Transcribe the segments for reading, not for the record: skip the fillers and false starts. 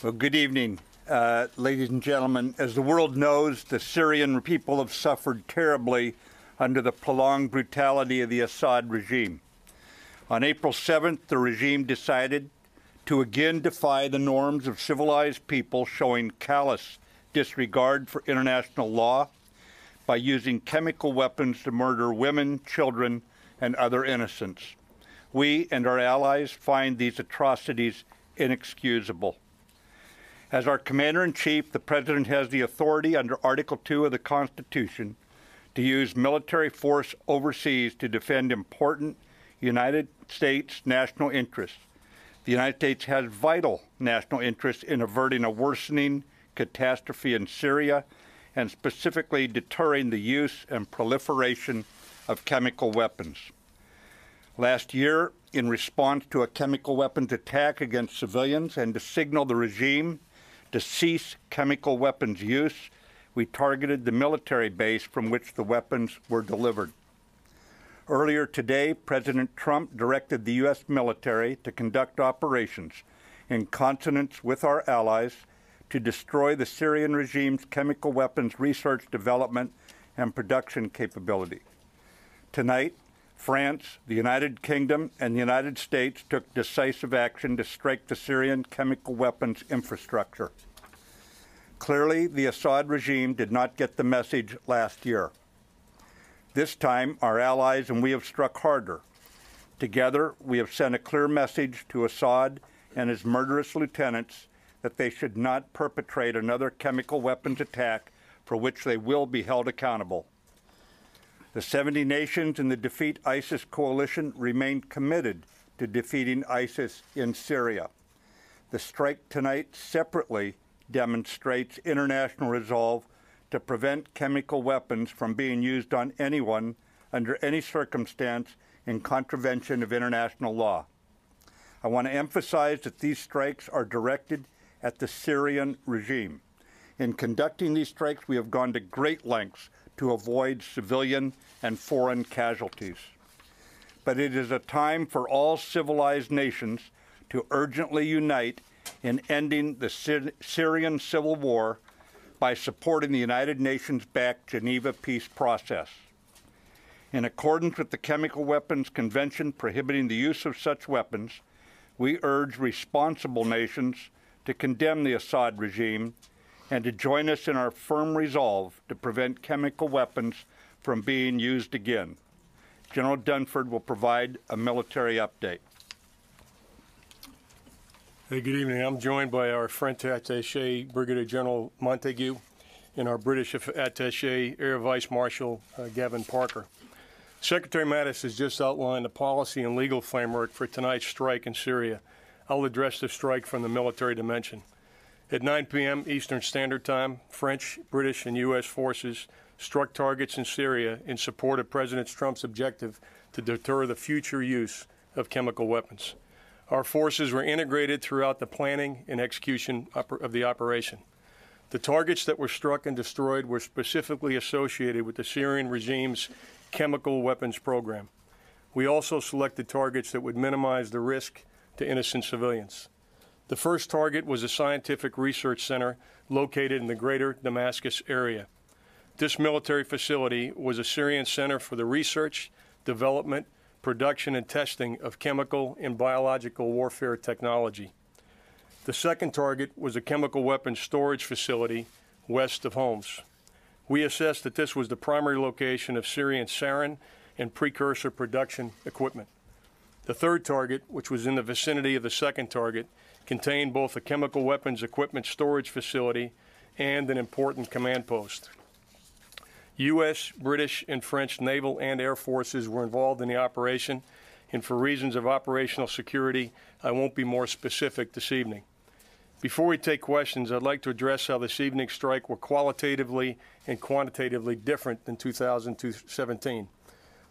Well, good evening, ladies and gentlemen. As the world knows, the Syrian people have suffered terribly under the prolonged brutality of the Assad regime. On April 7th, the regime decided to again defy the norms of civilized people, showing callous disregard for international law by using chemical weapons to murder women, children, and other innocents. We and our allies find these atrocities inexcusable. As our Commander-in-Chief, the President has the authority under Article 2 of the Constitution to use military force overseas to defend important United States national interests. The United States has vital national interests in averting a worsening catastrophe in Syria and specifically deterring the use and proliferation of chemical weapons. Last year, in response to a chemical weapons attack against civilians and to signal the regime to cease chemical weapons use, we targeted the military base from which the weapons were delivered. Earlier today, President Trump directed the U.S. military to conduct operations in consonance with our allies to destroy the Syrian regime's chemical weapons research, development, and production capability. Tonight, France, the United Kingdom, and the United States took decisive action to strike the Syrian chemical weapons infrastructure. Clearly, the Assad regime did not get the message last year. This time, our allies and we have struck harder. Together, we have sent a clear message to Assad and his murderous lieutenants that they should not perpetrate another chemical weapons attack for which they will be held accountable. The 70 nations in the Defeat ISIS coalition remain committed to defeating ISIS in Syria. The strike tonight separately demonstrates international resolve to prevent chemical weapons from being used on anyone under any circumstance in contravention of international law. I want to emphasize that these strikes are directed at the Syrian regime. In conducting these strikes, we have gone to great lengths to avoid civilian and foreign casualties. But it is a time for all civilized nations to urgently unite in ending the Syrian civil war by supporting the United Nations-backed Geneva peace process. In accordance with the Chemical Weapons Convention prohibiting the use of such weapons, we urge responsible nations to condemn the Assad regime and to join us in our firm resolve to prevent chemical weapons from being used again. General Dunford will provide a military update. Hey, good evening. I'm joined by our French attaché, Brigadier General Montague, and our British attaché, Air Vice Marshal Gavin Parker. Secretary Mattis has just outlined the policy and legal framework for tonight's strike in Syria. I'll address the strike from the military dimension. At 9 p.m. Eastern Standard Time, French, British, and U.S. forces struck targets in Syria in support of President Trump's objective to deter the future use of chemical weapons. Our forces were integrated throughout the planning and execution of the operation. The targets that were struck and destroyed were specifically associated with the Syrian regime's chemical weapons program. We also selected targets that would minimize the risk to innocent civilians. The first target was a scientific research center located in the greater Damascus area. This military facility was a Syrian center for the research, development, production, and testing of chemical and biological warfare technology. The second target was a chemical weapons storage facility west of Homs. We assessed that this was the primary location of Syrian sarin and precursor production equipment. The third target, which was in the vicinity of the second target, contained both a chemical weapons equipment storage facility and an important command post. U.S., British, and French naval and air forces were involved in the operation, and for reasons of operational security, I won't be more specific this evening. Before we take questions, I'd like to address how this evening's strike were qualitatively and quantitatively different than 2017.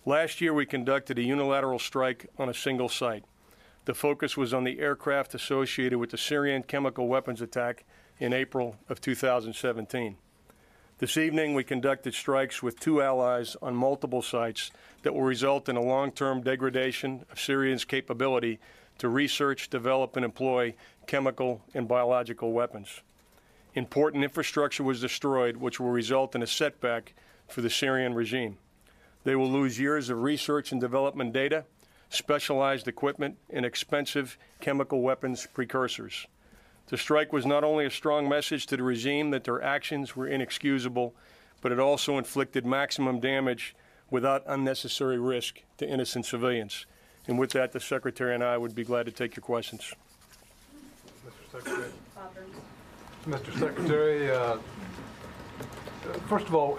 Last year, we conducted a unilateral strike on a single site. The focus was on the aircraft associated with the Syrian chemical weapons attack in April of 2017. This evening, we conducted strikes with two allies on multiple sites that will result in a long-term degradation of Syria's capability to research, develop, and employ chemical and biological weapons. Important infrastructure was destroyed, which will result in a setback for the Syrian regime. They will lose years of research and development data, specialized equipment, and expensive chemical weapons precursors. The strike was not only a strong message to the regime that their actions were inexcusable, but it also inflicted maximum damage without unnecessary risk to innocent civilians. And with that, the Secretary and I would be glad to take your questions. Mr. Secretary. Mr. Secretary, first of all,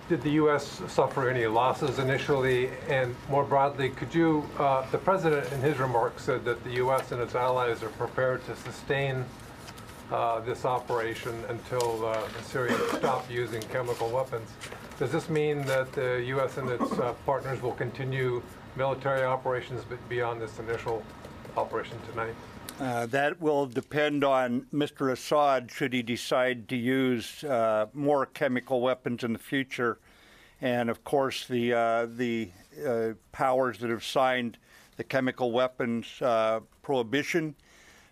did the U.S. suffer any losses initially? And more broadly, could you, the President in his remarks said that the U.S. and its allies are prepared to sustain this operation until the Syrians stop using chemical weapons. Does this mean that the U.S. and its partners will continue military operations beyond this initial operation tonight? That will depend on Mr. Assad should he decide to use more chemical weapons in the future. And of course, the powers that have signed the chemical weapons prohibition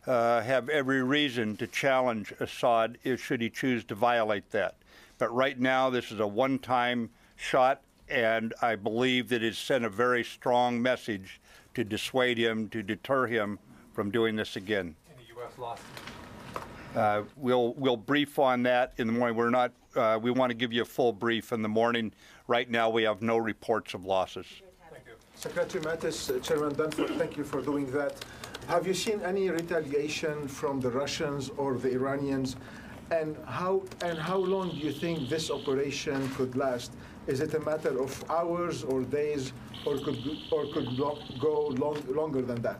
have every reason to challenge Assad should he choose to violate that. But right now, this is a one-time shot, and I believe that it sent a very strong message to dissuade him, to deter him from doing this again. Any U.S. losses? We'll brief on that in the morning. We're not. We want to give you a full brief in the morning. Right now, we have no reports of losses. Thank you. Secretary Mattis, Chairman Dunford, thank you for doing that. Have you seen any retaliation from the Russians or the Iranians? And how long do you think this operation could last? Is it a matter of hours or days, or could go longer than that?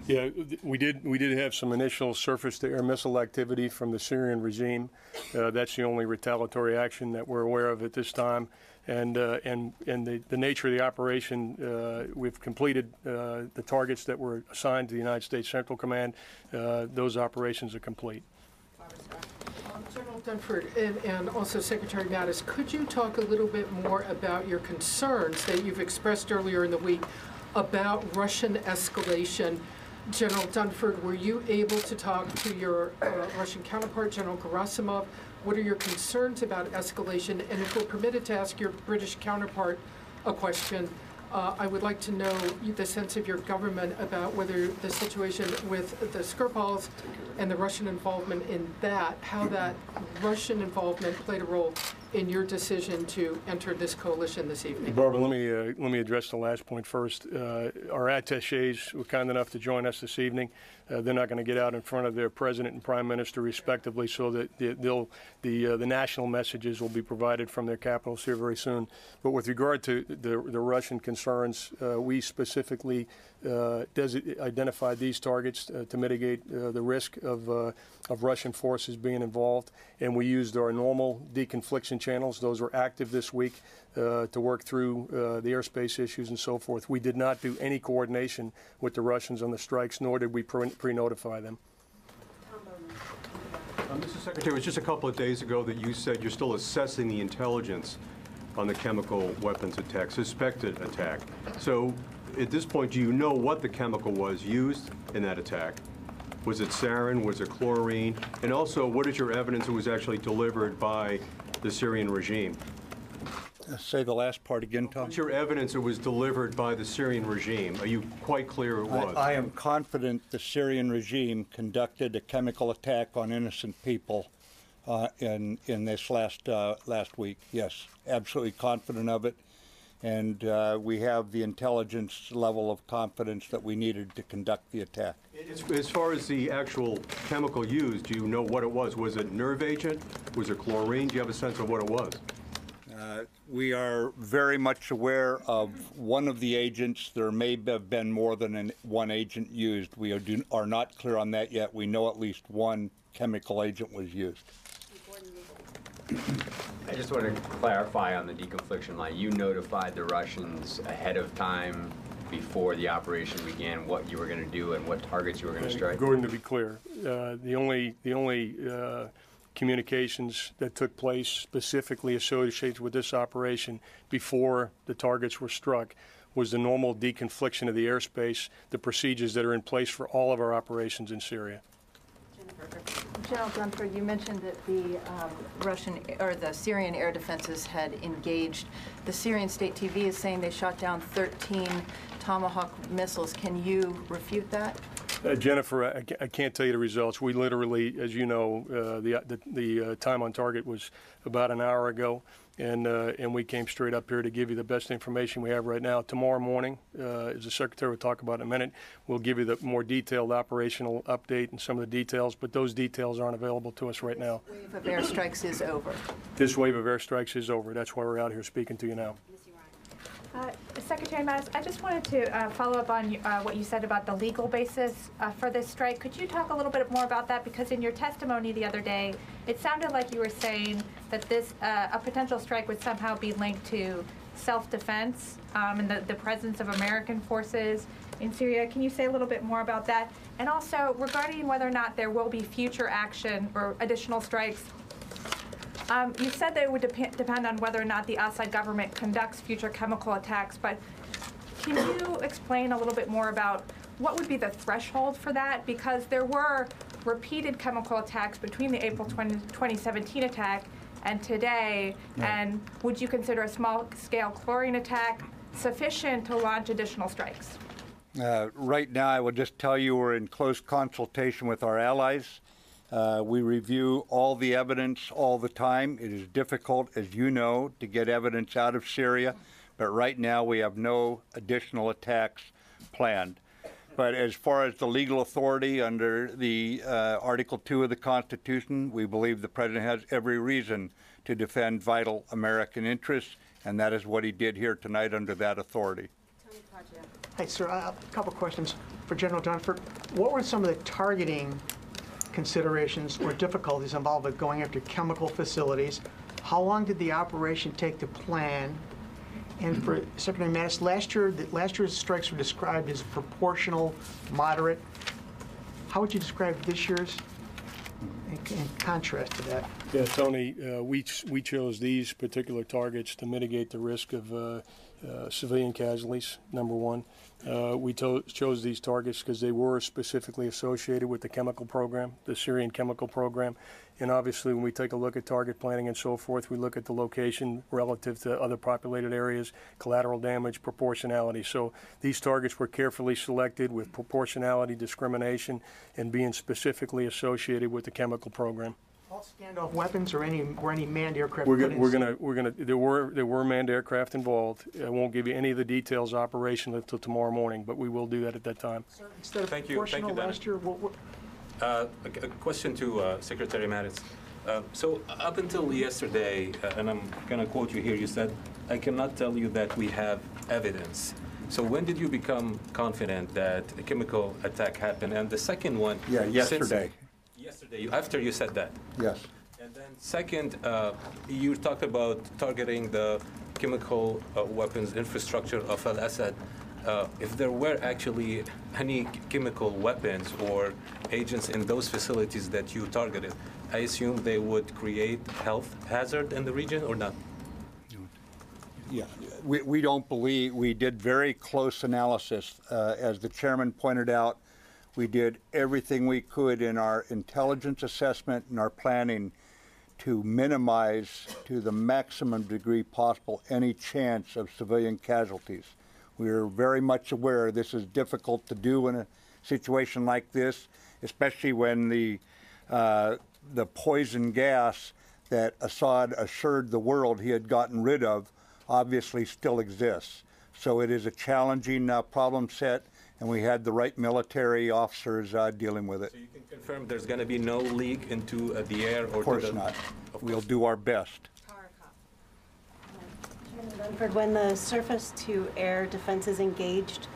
Yeah, we did have some initial surface-to-air missile activity from the Syrian regime. That's the only retaliatory action that we're aware of at this time. And the nature of the operation, we've completed the targets that were assigned to the United States Central Command. Those operations are complete. General Dunford and also Secretary Mattis, could you talk a little bit more about your concerns that you've expressed earlier in the week about Russian escalation? General Dunford, were you able to talk to your Russian counterpart, General Gerasimov? What are your concerns about escalation? And if we're permitted to ask your British counterpart a question, I would like to know the sense of your government about whether the situation with the Skripals and the Russian involvement in that, how that Russian involvement played a role in your decision to enter this coalition this evening. Barbara, let me address the last point first. Our attachés were kind enough to join us this evening. They're not going to get out in front of their president and prime minister, respectively, so that the national messages will be provided from their capitals here very soon. But with regard to the Russian concerns, we specifically identified these targets to mitigate the risk of Russian forces being involved, and we used our normal deconfliction channels. Those were active this week to work through the airspace issues and so forth. We did not do any coordination with the Russians on the strikes, nor did we pre-notify them. Mr. Secretary, it was just a couple of days ago that you said you're still assessing the intelligence on the chemical weapons attack, suspected attack. So at this point, do you know what the chemical was used in that attack? Was it sarin? Was it chlorine? And also, what is your evidence it was actually delivered by the Syrian regime? Say the last part again, Tom. What's your evidence it was delivered by the Syrian regime? Are you quite clear it was? I am confident the Syrian regime conducted a chemical attack on innocent people in this last week. Yes, absolutely confident of it. And we have the intelligence level of confidence that we needed to conduct the attack. As far as the actual chemical used, do you know what it was? Was it nerve agent? Was it chlorine? Do you have a sense of what it was? We are very much aware of one of the agents. There may have been more than one agent used. We are not clear on that yet. We know at least one chemical agent was used. I just want to clarify on the deconfliction line. You notified the Russians ahead of time before the operation began what you were going to do and what targets you were going to strike? Gordon, to be clear, the only communications that took place specifically associated with this operation before the targets were struck was the normal deconfliction of the airspace, the procedures that are in place for all of our operations in Syria. General Dunford, you mentioned that the the Syrian air defenses had engaged. The Syrian state TV is saying they shot down 13 Tomahawk missiles. Can you refute that? Jennifer, I can't tell you the results. We literally, as you know, the time on target was about an hour ago, and we came straight up here to give you the best information we have right now. Tomorrow morning, as the Secretary will talk about in a minute, we'll give you the more detailed operational update and some of the details, but those details aren't available to us right now. This wave of airstrikes is over. This wave of airstrikes is over. That's why we're out here speaking to you now. Secretary Mattis, I just wanted to follow up on what you said about the legal basis for this strike. Could you talk a little bit more about that? Because in your testimony the other day, it sounded like you were saying that this a potential strike would somehow be linked to self-defense and the presence of American forces in Syria. Can you say a little bit more about that? And also regarding whether or not there will be future action or additional strikes. You said that it would depend on whether or not the Assad government conducts future chemical attacks, but can you explain a little bit more about what would be the threshold for that? Because there were repeated chemical attacks between the April 2017 attack and today, and would you consider a small-scale chlorine attack sufficient to launch additional strikes? Right now, I will just tell you we're in close consultation with our allies. We review all the evidence all the time. It is difficult, as you know, to get evidence out of Syria, but right now we have no additional attacks planned. But as far as the legal authority under the Article 2 of the Constitution, we believe the President has every reason to defend vital American interests, and that is what he did here tonight under that authority. Hi, sir. A couple questions for General Dunford. What were some of the targeting considerations or difficulties involved with going after chemical facilities? How long did the operation take to plan? And for Secretary Mattis, last year's strikes were described as proportional, moderate. How would you describe this year's in contrast to that? Yeah, Tony, we chose these particular targets to mitigate the risk of civilian casualties, number one. We chose these targets because they were specifically associated with the chemical program, the Syrian chemical program. And obviously, when we take a look at target planning and so forth, we look at the location relative to other populated areas, collateral damage, proportionality. So these targets were carefully selected with proportionality, discrimination, and being specifically associated with the chemical program. All standoff weapons or any manned aircraft? There were manned aircraft involved. I won't give you any of the details operational until tomorrow morning, but we will do that at that time. Sir, instead of proportional last year, a question to Secretary Mattis. So up until yesterday, and I'm going to quote you here, you said, "I cannot tell you that we have evidence." So when did you become confident that a chemical attack happened? And the second one, yesterday. Yesterday, after you said that. Yes. And then second, you talked about targeting the chemical weapons infrastructure of al-Assad. If there were actually any chemical weapons or agents in those facilities that you targeted, I assume they would create health hazard in the region or not? Yeah, we don't believe. We did very close analysis. As the chairman pointed out, we did everything we could in our intelligence assessment and our planning to minimize to the maximum degree possible any chance of civilian casualties. We are very much aware this is difficult to do in a situation like this, especially when the poison gas that Assad assured the world he had gotten rid of obviously still exists. So it is a challenging problem set, and we had the right military officers dealing with it. So you can confirm there's going to be no leak into the air? Or of course not. We'll do our best. Dunford, when the surface-to-air defenses engaged,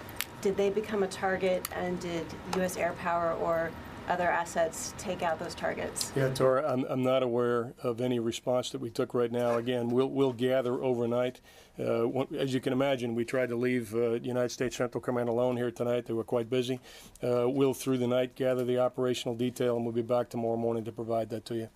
did they become a target, and did U.S. air power or other assets take out those targets? Yeah, Tora, I'm not aware of any response that we took right now. Again, we'll gather overnight. As you can imagine, we tried to leave United States Central Command alone here tonight. They were quite busy. We'll, through the night, gather the operational detail, and we'll be back tomorrow morning to provide that to you.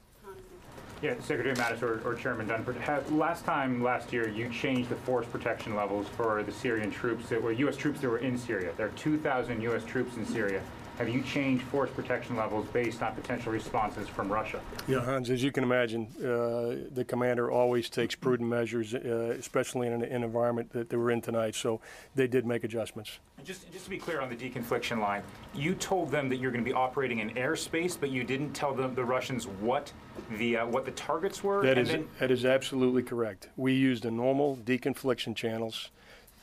Yeah, Secretary Mattis or Chairman Dunford, last year, you changed the force protection levels for the Syrian troops that were U.S. troops that were in Syria. There are 2,000 U.S. troops in Syria. Have you changed force protection levels based on potential responses from Russia? Yeah, Hans, as you can imagine, the commander always takes prudent measures, especially in an environment that we're in tonight. So they did make adjustments. Just to be clear on the deconfliction line, you told them that you're going to be operating in airspace, but you didn't tell them, the Russians, what the targets were? That is absolutely correct. We used the normal deconfliction channels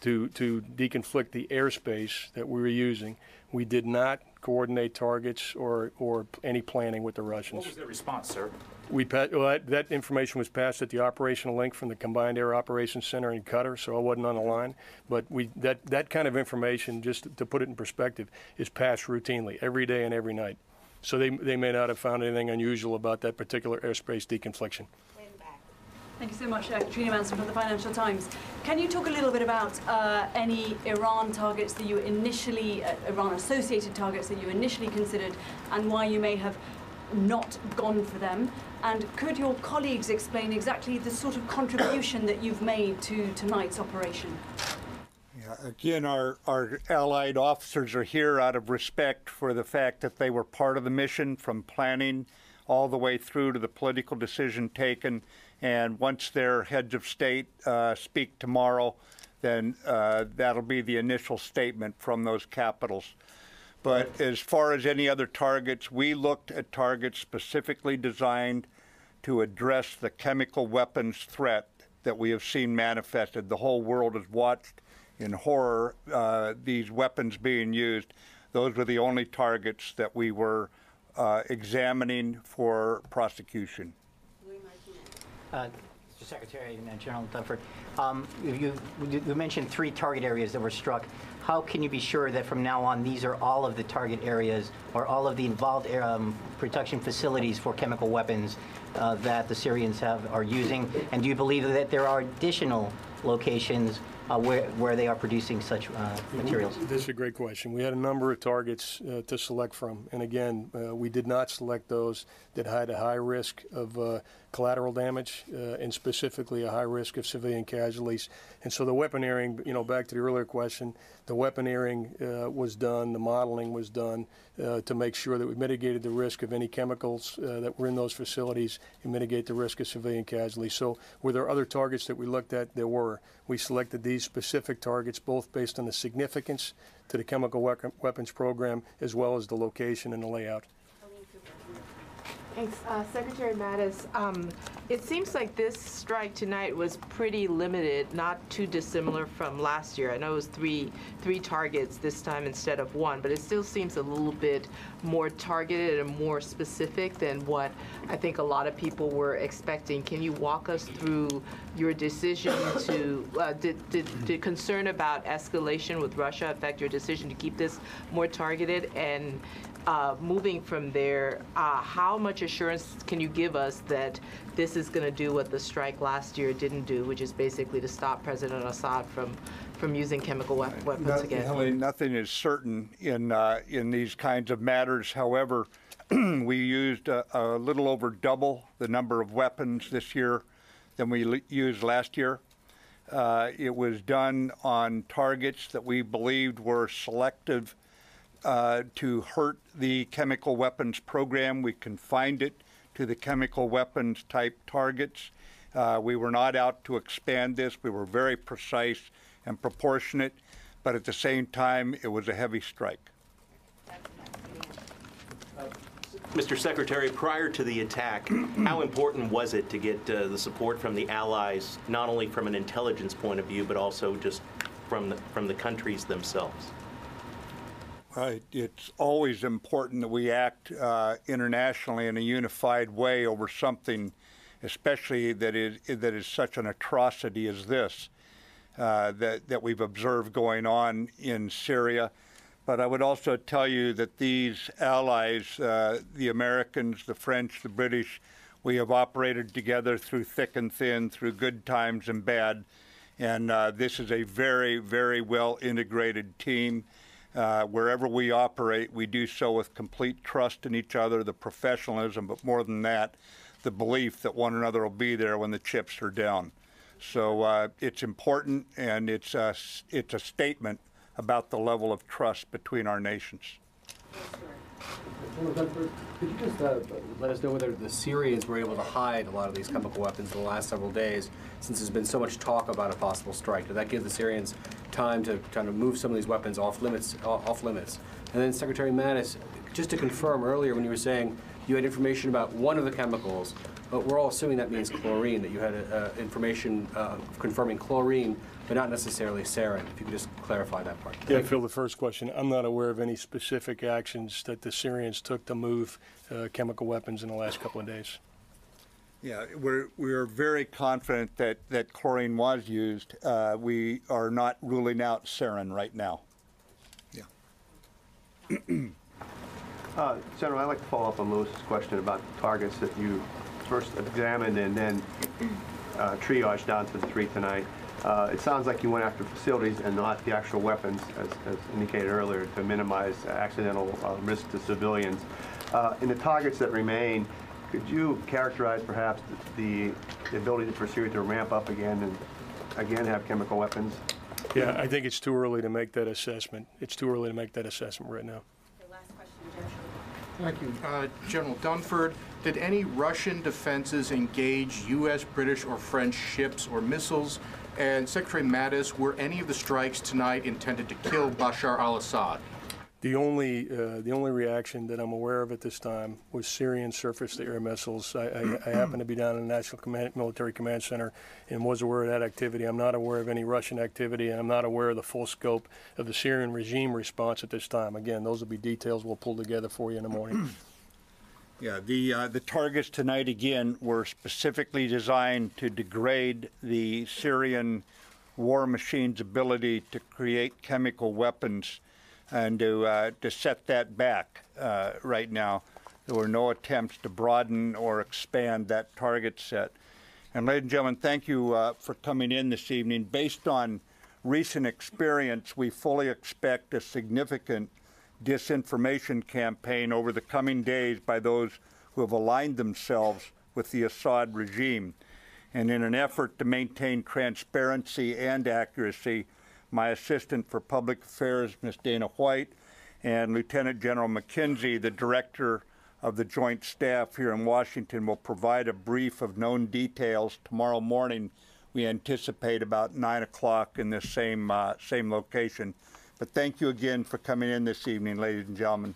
to deconflict the airspace that we were using. We did not coordinate targets or any planning with the Russians. What was their response, sir? That information was passed at the operational link from the Combined Air Operations Center in Qatar, so I wasn't on the line. But that kind of information, just to put it in perspective, is passed routinely every day and every night. So they may not have found anything unusual about that particular airspace deconfliction. Thank you so much, Katrina Manson from the Financial Times. Can you talk a little bit about any Iran targets that you initially, Iran-associated targets that you initially considered, and why you may have not gone for them? And could your colleagues explain exactly the sort of contribution that you've made to tonight's operation? Yeah, again, our allied officers are here out of respect for the fact that they were part of the mission from planning all the way through to the political decision taken. And once their heads of state speak tomorrow, then that'll be the initial statement from those capitals. But as far as any other targets, we looked at targets specifically designed to address the chemical weapons threat that we have seen manifested. The whole world has watched in horror these weapons being used. Those were the only targets that we were examining for prosecution. Mr. Secretary and General Dunford, you mentioned 3 target areas that were struck. How can you be sure that from now on these are all of the target areas or all of the involved production facilities for chemical weapons that the Syrians are using? And do you believe that there are additional locations where they are producing such materials? This is a great question. We had a number of targets to select from. And again, we did not select those that had a high risk of collateral damage and specifically a high risk of civilian casualties. And so the weaponeering, back to the earlier question, the weaponeering was done, the modeling was done to make sure that we mitigated the risk of any chemicals that were in those facilities and mitigate the risk of civilian casualties. So were there other targets that we looked at? There were. We selected these specific targets both based on the significance to the chemical weapons program as well as the location and the layout. Thanks. Secretary Mattis, it seems like this strike tonight was pretty limited, not too dissimilar from last year. I know it was three targets this time instead of 1, but it still seems a little bit more targeted and more specific than what I think a lot of people were expecting. Can you walk us through your decision to, did concern about escalation with Russia affect your decision to keep this more targeted? And moving from there, how much assurance can you give us that this is going to do what the strike last year didn't do, which is basically to stop President Assad from using chemical weapons again? Nothing is certain in these kinds of matters. However, we used a little over double the number of weapons this year than we used last year. It was done on targets that we believed were selective to hurt the chemical weapons program. We confined it to the chemical weapons type targets. We were not out to expand this. We were very precise and proportionate, but at the same time, it was a heavy strike. Mr. Secretary, prior to the attack, how important was it to get the support from the allies, not only from an intelligence point of view, but also just from the countries themselves? It's always important that we act internationally in a unified way over something, especially that is such an atrocity as this, that we've observed going on in Syria. But I would also tell you that these allies, the Americans, the French, the British, we have operated together through thick and thin, through good times and bad. And this is a very, very well integrated team. Wherever we operate, we do so with complete trust in each other, the professionalism, but more than that, the belief that one another will be there when the chips are down. So it's important, and it's a statement about the level of trust between our nations. General Dunford, could you just let us know whether the Syrians were able to hide a lot of these chemical weapons in the last several days, since there's been so much talk about a possible strike? Did that give the Syrians time to kind of move some of these weapons off limits? And then Secretary Mattis, just to confirm earlier when you were saying you had information about one of the chemicals, but we're all assuming that means chlorine, that you had information confirming chlorine, but not necessarily sarin. If you could just clarify that part. Yeah, Phil, the first question, I'm not aware of any specific actions that the Syrians took to move chemical weapons in the last couple of days. Yeah, we're very confident that chlorine was used. We are not ruling out sarin right now. Yeah. General, I'd like to follow up on Lewis's question about targets that you first examined and then triaged down to the 3 tonight. It sounds like you went after facilities and not the actual weapons, as indicated earlier, to minimize accidental risk to civilians. In the targets that remain, could you characterize perhaps the ability for Syria to ramp up again and again have chemical weapons? Yeah, I think it's too early to make that assessment. It's too early to make that assessment right now. Thank you. General Dunford, did any Russian defenses engage U.S., British, or French ships or missiles? And Secretary Mattis, were any of the strikes tonight intended to kill Bashar al-Assad? The only reaction that I'm aware of at this time was Syrian surface-to-air missiles. I happen to be down in the National Military Command Center and was aware of that activity. I'm not aware of any Russian activity, and I'm not aware of the full scope of the Syrian regime response at this time. Again, those will be details we'll pull together for you in the morning. Yeah, the targets tonight, again, were specifically designed to degrade the Syrian war machine's ability to create chemical weapons and to set that back right now. There were no attempts to broaden or expand that target set. And ladies and gentlemen, thank you for coming in this evening. Based on recent experience, we fully expect a significant disinformation campaign over the coming days by those who have aligned themselves with the Assad regime. And in an effort to maintain transparency and accuracy, my Assistant for Public Affairs, Ms. Dana White, and Lieutenant General McKenzie, the Director of the Joint Staff here in Washington, will provide a brief of known details tomorrow morning. We anticipate about 9 o'clock in this same location. But thank you again for coming in this evening, ladies and gentlemen.